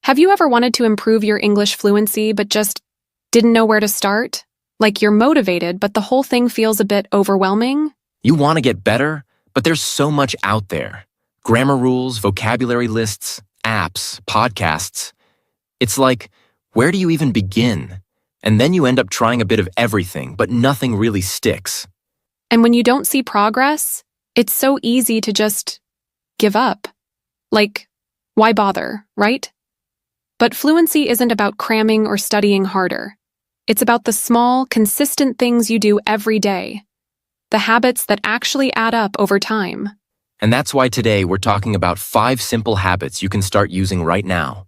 Have you ever wanted to improve your English fluency but just didn't know where to start? Like you're motivated, but the whole thing feels a bit overwhelming? You want to get better, but there's so much out there. Grammar rules, vocabulary lists, apps, podcasts. It's like, where do you even begin? And then you end up trying a bit of everything, but nothing really sticks. And when you don't see progress, it's so easy to just give up. Like, why bother, right? But fluency isn't about cramming or studying harder. It's about the small, consistent things you do every day. The habits that actually add up over time. And that's why today we're talking about 5 simple habits you can start using right now.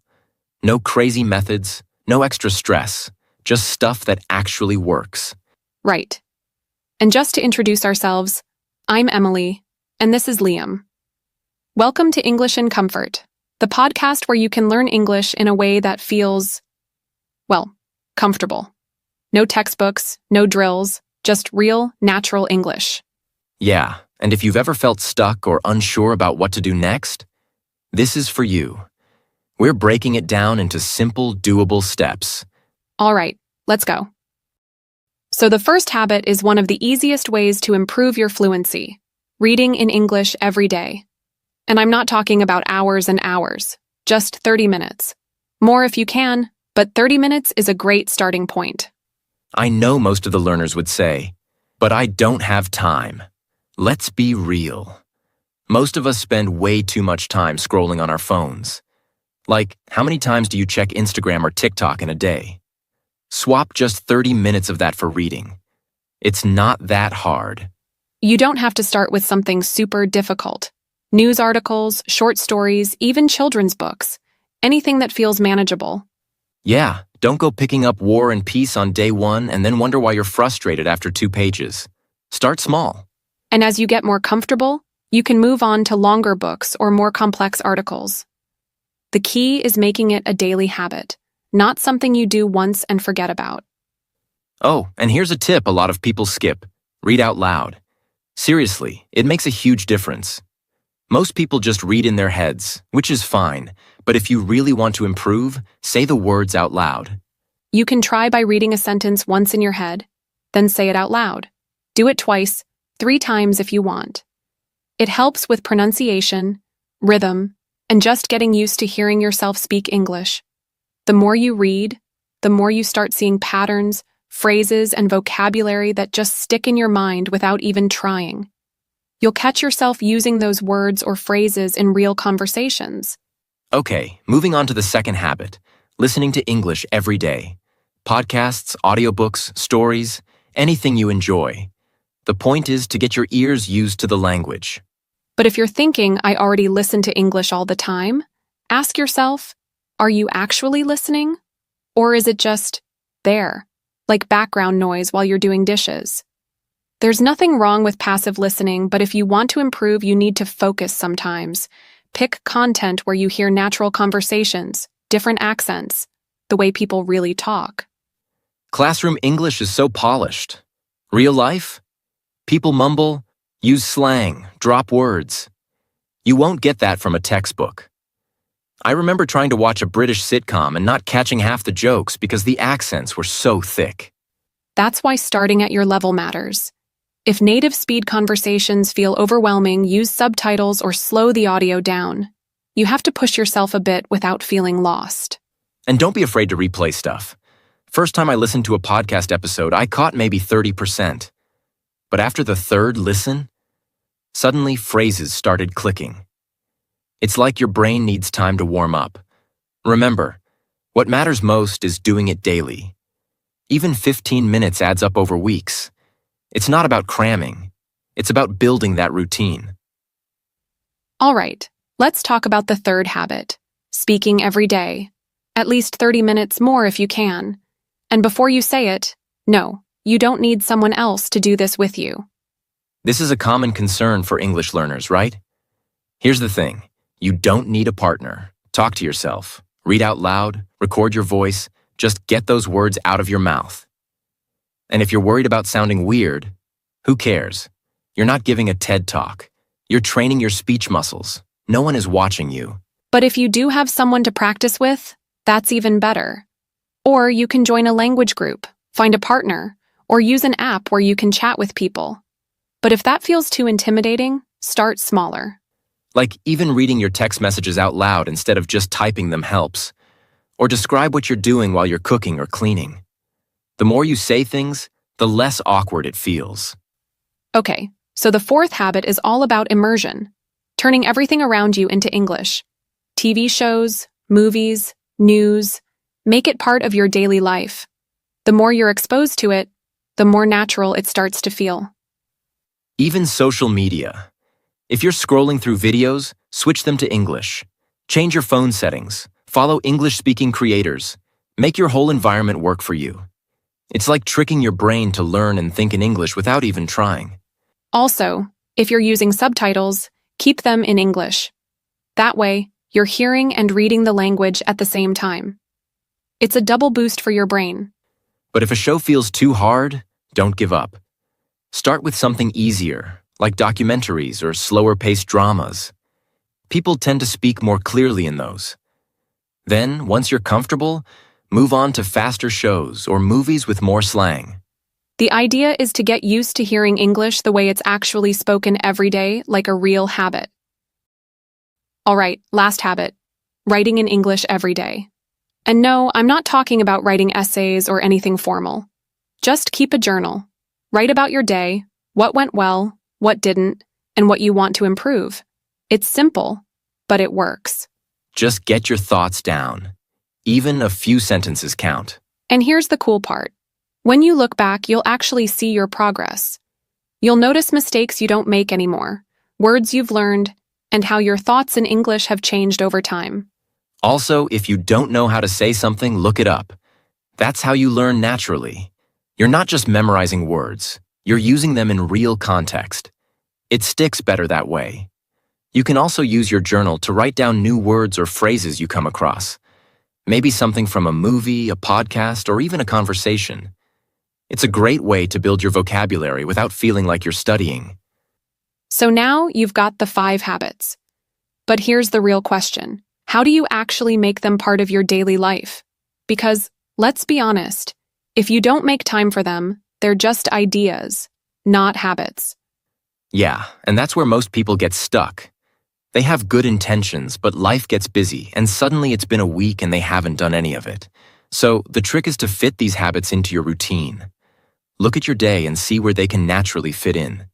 No crazy methods, no extra stress, just stuff that actually works. Right. And just to introduce ourselves, I'm Emily, and this is Liam. Welcome to English in Comfort, the podcast where you can learn English in a way that feels, well, comfortable. No textbooks, no drills, just real, natural English. Yeah, and if you've ever felt stuck or unsure about what to do next, this is for you. We're breaking it down into simple, doable steps. All right, let's go. So the first habit is one of the easiest ways to improve your fluency, reading in English every day. And I'm not talking about hours and hours, just 30 minutes. More if you can, but 30 minutes is a great starting point. I know most of the learners would say, but I don't have time. Let's be real. Most of us spend way too much time scrolling on our phones. Like, how many times do you check Instagram or TikTok in a day? Swap just 30 minutes of that for reading. It's not that hard. You don't have to start with something super difficult. News articles, short stories, even children's books. Anything that feels manageable. Yeah, don't go picking up War and Peace on day 1 and then wonder why you're frustrated after 2 pages. Start small. And as you get more comfortable, you can move on to longer books or more complex articles. The key is making it a daily habit, not something you do once and forget about. Oh, and here's a tip a lot of people skip. Read out loud. Seriously, it makes a huge difference. Most people just read in their heads, which is fine, but if you really want to improve, say the words out loud. You can try by reading a sentence once in your head, then say it out loud. Do it twice, 3 times if you want. It helps with pronunciation, rhythm, and just getting used to hearing yourself speak English. The more you read, the more you start seeing patterns, phrases, and vocabulary that just stick in your mind without even trying. You'll catch yourself using those words or phrases in real conversations. Okay, moving on to the second habit, listening to English every day. Podcasts, audiobooks, stories, anything you enjoy. The point is to get your ears used to the language. But if you're thinking, I already listen to English all the time, ask yourself, are you actually listening? Or is it just there, like background noise while you're doing dishes? There's nothing wrong with passive listening, but if you want to improve, you need to focus sometimes. Pick content where you hear natural conversations, different accents, the way people really talk. Classroom English is so polished. Real life? People mumble, use slang, drop words. You won't get that from a textbook. I remember trying to watch a British sitcom and not catching half the jokes because the accents were so thick. That's why starting at your level matters. If native speed conversations feel overwhelming, use subtitles or slow the audio down. You have to push yourself a bit without feeling lost. And don't be afraid to replay stuff. First time I listened to a podcast episode, I caught maybe 30%. But after the 3rd listen, suddenly phrases started clicking. It's like your brain needs time to warm up. Remember, what matters most is doing it daily. Even 15 minutes adds up over weeks. It's not about cramming. It's about building that routine. All right, let's talk about the 3rd habit, speaking every day. At least 30 minutes more if you can. And before you say it, no, you don't need someone else to do this with you. This is a common concern for English learners, right? Here's the thing. You don't need a partner. Talk to yourself. Read out loud. Record your voice. Just get those words out of your mouth. And if you're worried about sounding weird, who cares? You're not giving a TED Talk. You're training your speech muscles. No one is watching you. But if you do have someone to practice with, That's even better. Or you can join a language group, find a partner, or use an app where you can chat with people. But if that feels too intimidating, start smaller. Like even reading your text messages out loud instead of just typing them helps. Or describe what you're doing while you're cooking or cleaning. The more you say things, the less awkward it feels. Okay, so the fourth habit is all about immersion, turning everything around you into English. TV shows, movies, news, make it part of your daily life. The more you're exposed to it, the more natural it starts to feel. Even social media. If you're scrolling through videos, switch them to English. Change your phone settings. Follow English-speaking creators. Make your whole environment work for you. It's like tricking your brain to learn and think in English without even trying. Also, if you're using subtitles, keep them in English. That way, you're hearing and reading the language at the same time. It's a double boost for your brain. But if a show feels too hard, don't give up. Start with something easier, like documentaries or slower-paced dramas. People tend to speak more clearly in those. Then, once you're comfortable, move on to faster shows or movies with more slang. The idea is to get used to hearing English the way it's actually spoken every day, like a real habit. All right, last habit, writing in English every day. And no, I'm not talking about writing essays or anything formal. Just keep a journal. Write about your day, what went well, what didn't, and what you want to improve. It's simple, but it works. Just get your thoughts down. Even a few sentences count. And here's the cool part. When you look back, you'll actually see your progress. You'll notice mistakes you don't make anymore, words you've learned, and how your thoughts in English have changed over time. Also, if you don't know how to say something, look it up. That's how you learn naturally. You're not just memorizing words, you're using them in real context. It sticks better that way. You can also use your journal to write down new words or phrases you come across. Maybe something from a movie, a podcast, or even a conversation. It's a great way to build your vocabulary without feeling like you're studying. So now you've got the 5 habits. But here's the real question. How do you actually make them part of your daily life? Because, let's be honest, if you don't make time for them, they're just ideas, not habits. Yeah, and that's where most people get stuck. They have good intentions, but life gets busy, and suddenly it's been a week and they haven't done any of it. So the trick is to fit these habits into your routine. Look at your day and see where they can naturally fit in.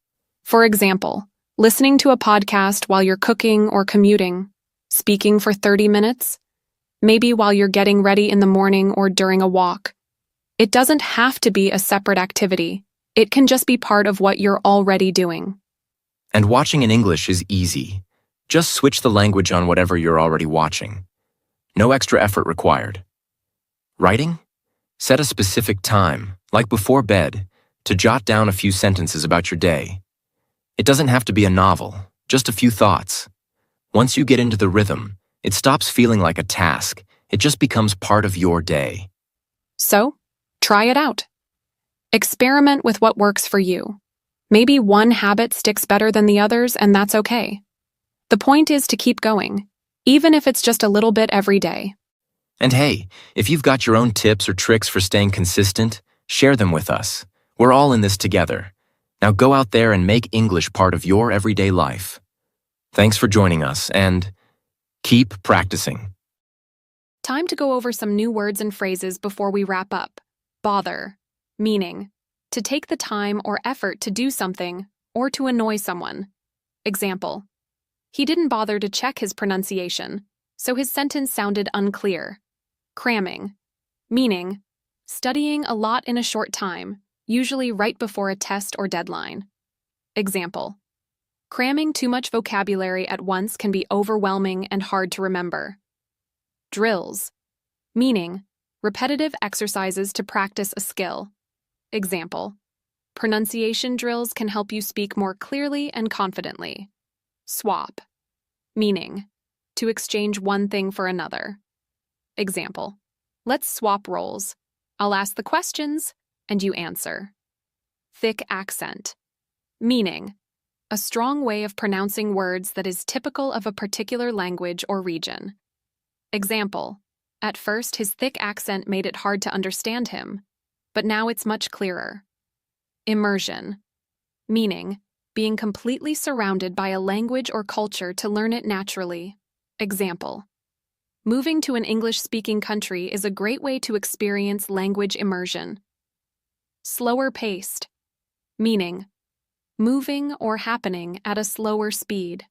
For example, listening to a podcast while you're cooking or commuting, speaking for 30 minutes, maybe while you're getting ready in the morning or during a walk. It doesn't have to be a separate activity. It can just be part of what you're already doing. And watching in English is easy. Just switch the language on whatever you're already watching. No extra effort required. Writing? Set a specific time, like before bed, to jot down a few sentences about your day. It doesn't have to be a novel, just a few thoughts. Once you get into the rhythm, it stops feeling like a task. It just becomes part of your day. So, try it out. Experiment with what works for you. Maybe one habit sticks better than the others, and that's okay. The point is to keep going, even if it's just a little bit every day. And hey, if you've got your own tips or tricks for staying consistent, share them with us. We're all in this together. Now go out there and make English part of your everyday life. Thanks for joining us, and keep practicing. Time to go over some new words and phrases before we wrap up. Bother, meaning to take the time or effort to do something or to annoy someone. Example, he didn't bother to check his pronunciation, so his sentence sounded unclear. Cramming, meaning studying a lot in a short time, usually right before a test or deadline. Example, cramming too much vocabulary at once can be overwhelming and hard to remember. Drills, meaning repetitive exercises to practice a skill. Example, pronunciation drills can help you speak more clearly and confidently. Swap, meaning to exchange one thing for another. Example, let's swap roles. I'll ask the questions and you answer. Thick accent, meaning a strong way of pronouncing words that is typical of a particular language or region. Example, At first, his thick accent made it hard to understand him, but now it's much clearer. Immersion, meaning being completely surrounded by a language or culture to learn it naturally. Example: moving to an English-speaking country is a great way to experience language immersion. Slower paced, meaning moving or happening at a slower speed.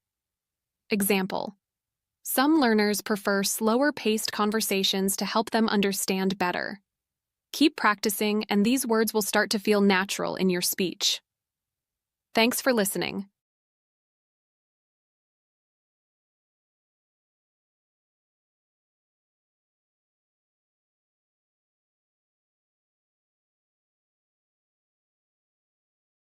Example: some learners prefer slower-paced conversations to help them understand better. Keep practicing, and these words will start to feel natural in your speech. Thanks for listening.